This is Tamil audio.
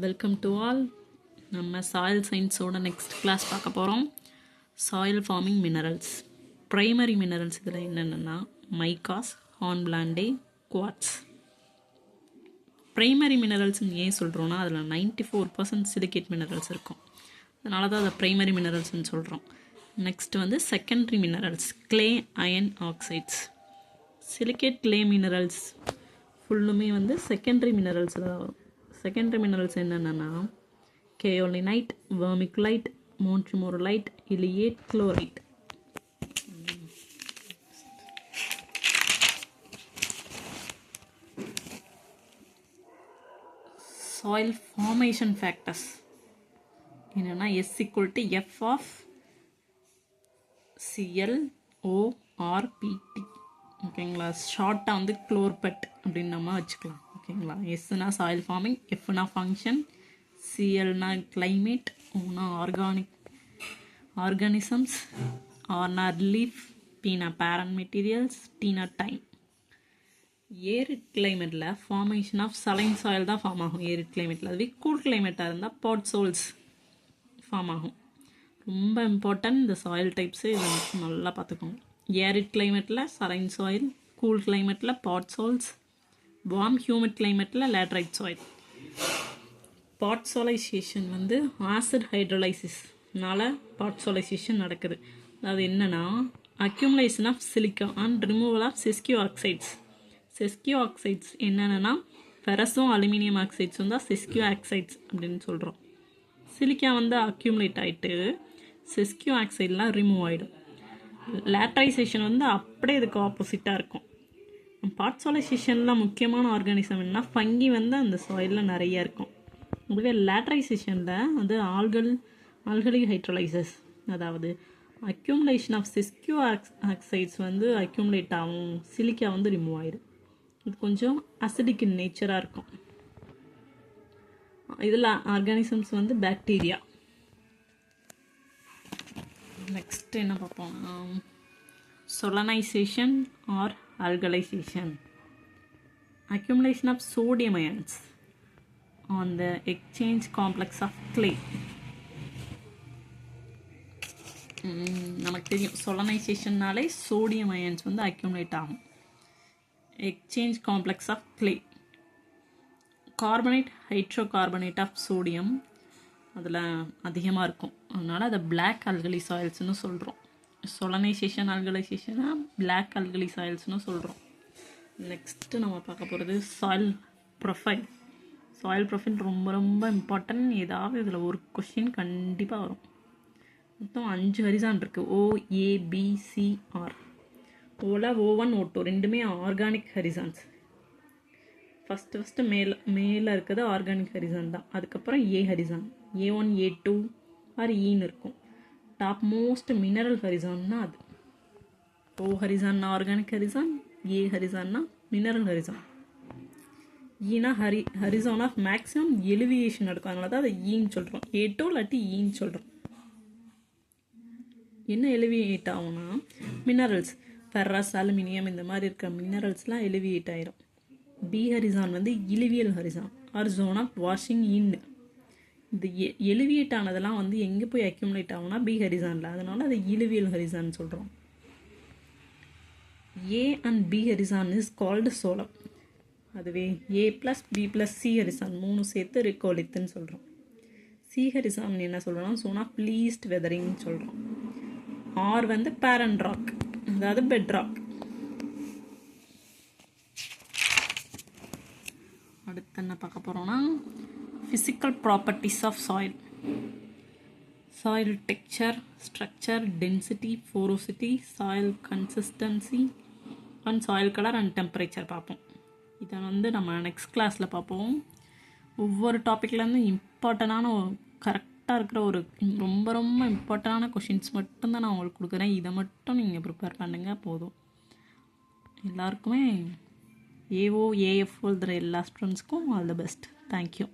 Welcome to all. நம்ம சாயில் சயின்ஸோட நெக்ஸ்ட் கிளாஸ் பார்க்க போகிறோம். Soil forming minerals. Primary minerals இதில் என்னென்னா மைக்காஸ், ஹார்ன்பிளாண்டே, குவாட்ஸ். ப்ரைமரி மினரல்ஸ்ன்னு ஏன் சொல்கிறோன்னா அதில் 94% சிலிகேட் மினரல்ஸ் இருக்கும். அதனால தான் அதை ப்ரைமரி மினரல்ஸ்ன்னு சொல்கிறோம். நெக்ஸ்ட் வந்து secondary minerals, clay, iron, oxides. Silicate clay minerals ஃபுல்லுமே வந்து செகண்டரி மினரல்ஸில் தான் வரும். செகண்டரி மினரல்ஸ் என்னென்னா kaolinite, vermiculite, montmorillonite, illite, chlorite. Soil formation factors என்னென்னா S=F of ClORPT. ஓகேங்களா? ஷார்ட்டாக வந்து குளோர்பெட் அப்படின்னு நம்ம வச்சுக்கலாம். ஓகேங்களா? எஸ்னா சாயில் ஃபார்மிங், எஃப்னா ஃபங்க்ஷன், சிஎல்னா கிளைமேட், ஓனா ஆர்கானிசம்ஸ், ஆர்னா ரிலீஃப், பீனா பேரண்ட் மெட்டீரியல்ஸ், டீனா டைம். ஏரிட் கிளைமேட்டில் ஃபார்மேஷன் ஆஃப் சலைன் சாயில் தான் ஃபார்ம் ஆகும். ஏரிட் கிளைமேட்டில் அதுவே கூல் கிளைமேட்டாக இருந்தால் பாட் சோல்ஸ் ஃபார்ம் ஆகும். ரொம்ப இம்பார்ட்டன்ட் இந்த சாயில் டைப்ஸு, இதை நல்லா பார்த்துக்கோங்க. ஏரிட் கிளைமேட்டில் சலைன் சாயில், கூல் கிளைமேட்டில் பாட் சோல்ஸ், வார்ம் ஹியூமிட் கிளைமேட்டில் லேட்ரைட் சாயில். பாட் சோலைசேஷன் வந்து ஆசிட் ஹைட்ரோலைசிஸ்னால பாட் சோலைசேஷன் நடக்குது. அதாவது என்னென்னா accumulation of silica and removal of sesquioxides. Sesquioxides என்னென்னா ஃபெரஸும் அலுமினியம் ஆக்சைட்ஸும் தான் செஸ்கியோ ஆக்சைட்ஸ் அப்படின்னு சொல்கிறோம். சிலிக்கா வந்து அக்யூமுலேட் ஆகிட்டு செஸ்கியோ ஆக்சைட்லாம் ரிமூவ் ஆகிடும். லேட்ரைசேஷன் வந்து அப்படியே இதுக்கு ஆப்போசிட்டாக இருக்கும். பார்ட்சோலைசேஷனில் முக்கியமான ஆர்கானிசம் என்னன்னா ஃபங்கி வந்து அந்த சாயிலில் நிறைய இருக்கும். அதுவே லேட்ரைசேஷனில் வந்து ஆல்கலி ஹைட்ரோலைசஸ், அதாவது அக்யூமுலேஷன் ஆஃப் செஸ்கியோ ஆக்சைட்ஸ் வந்து அக்யூமுலேட் ஆகும், சிலிக்கா வந்து ரிமூவ் ஆகிடும். இது கொஞ்சம் அசிடிக் இன் நேச்சராக இருக்கும். இதில் ஆர்கானிசம்ஸ் வந்து பாக்டீரியா. நெக்ஸ்ட் என்ன பார்ப்போம்? solanization or alkalization. Accumulation of sodium ions on the exchange complex of clay. நமக்கு தெரியும் solanization-நாலே சோடியம் அயன்ஸ் வந்து அக்யூமுலேட் ஆகும். Exchange complex of clay. Carbonate, hydrocarbonate of sodium அதில் அதிகமாக இருக்கும். அதனால் அதை பிளாக் ஆல்கலி சாயில்ஸ்னு சொல்கிறோம். சொலனைசேஷன் ஆல்கலைசேஷனாக பிளாக் ஆல்கலி சாயில்ஸ்னு சொல்கிறோம். நெக்ஸ்ட்டு நம்ம பார்க்க போகிறது சாயில் ப்ரொஃபைல். சாயில் ப்ரொஃபைல் ரொம்ப ரொம்ப இம்பார்ட்டன்ட். ஏதாவது இதில் ஒரு கொஷின் கண்டிப்பாக வரும். மொத்தம் 5 ஹரிசான் இருக்குது. OABCR. ஓவில் O1 O2 ரெண்டுமே ஆர்கானிக் ஹரிசான்ஸ். ஃபஸ்ட்டு மேலே இருக்கிறது ஆர்கானிக் ஹரிசான் தான். அதுக்கப்புறம் A horizon, A1 A2 R ஈன்னு இருக்கும். டாப் மோஸ்ட் மினரல் ஹரிசான்னா அது. O ஹரிசான்னா ஆர்கானிக் ஹரிசான், A ஹரிசான்னா மினரல் ஹரிசான். ஈனா ஹரிசான் ஆஃப் மேக்ஸிமம் எலிவியேஷன் நடக்கும். அதனால தான் அதை ஈன்னு சொல்கிறோம். A2 இல்லாட்டி ஈன்னு சொல்கிறோம். என்ன எலிவியேட் ஆகும்னா மினரல்ஸ், ஃபெரஸ், அலுமினியம் இந்த மாதிரி இருக்கிற மினரல்ஸ்லாம் எலிவியேட் ஆயிரும். B ஹரிசான் வந்து illuvial horizon or zone of washing in. இந்த எலிவியேட் ஆனதெல்லாம் வந்து எங்கே போய் அக்யூமுலேட் ஆகும்னா B ஹரிசானில். அதனால அதை இலிவியல் ஹரிசான் சொல்கிறோம். A and B horizon is called solum. அதுவே A+B+C ஹரிசான் 3 சேர்த்து ரிகோலித்துன்னு சொல்கிறோம். C ஹரிசான் என்ன சொல்கிறோம்னா சோன் ஆஃப் லீஸ்ட் வெதரிங்னு சொல்கிறோம். R வந்து பேரண்ட் ராக், அதாவது பெட் ராக். அடுத்து என்ன பார்க்க போகிறோம்னா physical properties of soil. Soil texture, structure, density, porosity, soil consistency and soil color and temperature பார்ப்போம். இதை வந்து நம்ம நெக்ஸ்ட் கிளாஸில் பார்ப்போம். ஒவ்வொரு டாப்பிக்லேருந்து இம்பார்ட்டண்டான கரெக்டாக இருக்கிற ஒரு ரொம்ப ரொம்ப இம்பார்ட்டண்டான கொஷின்ஸ் மட்டும்தான் நான் உங்களுக்கு கொடுக்குறேன். இதை மட்டும் நீங்கள் ப்ரிப்பேர் பண்ணுங்கள் போதும். எல்லாருக்குமே AO AF எழுதுகிற எல்லா ஸ்டூடெண்ட்ஸ்க்கும் ஆல் தி பெஸ்ட். தேங்க்யூ.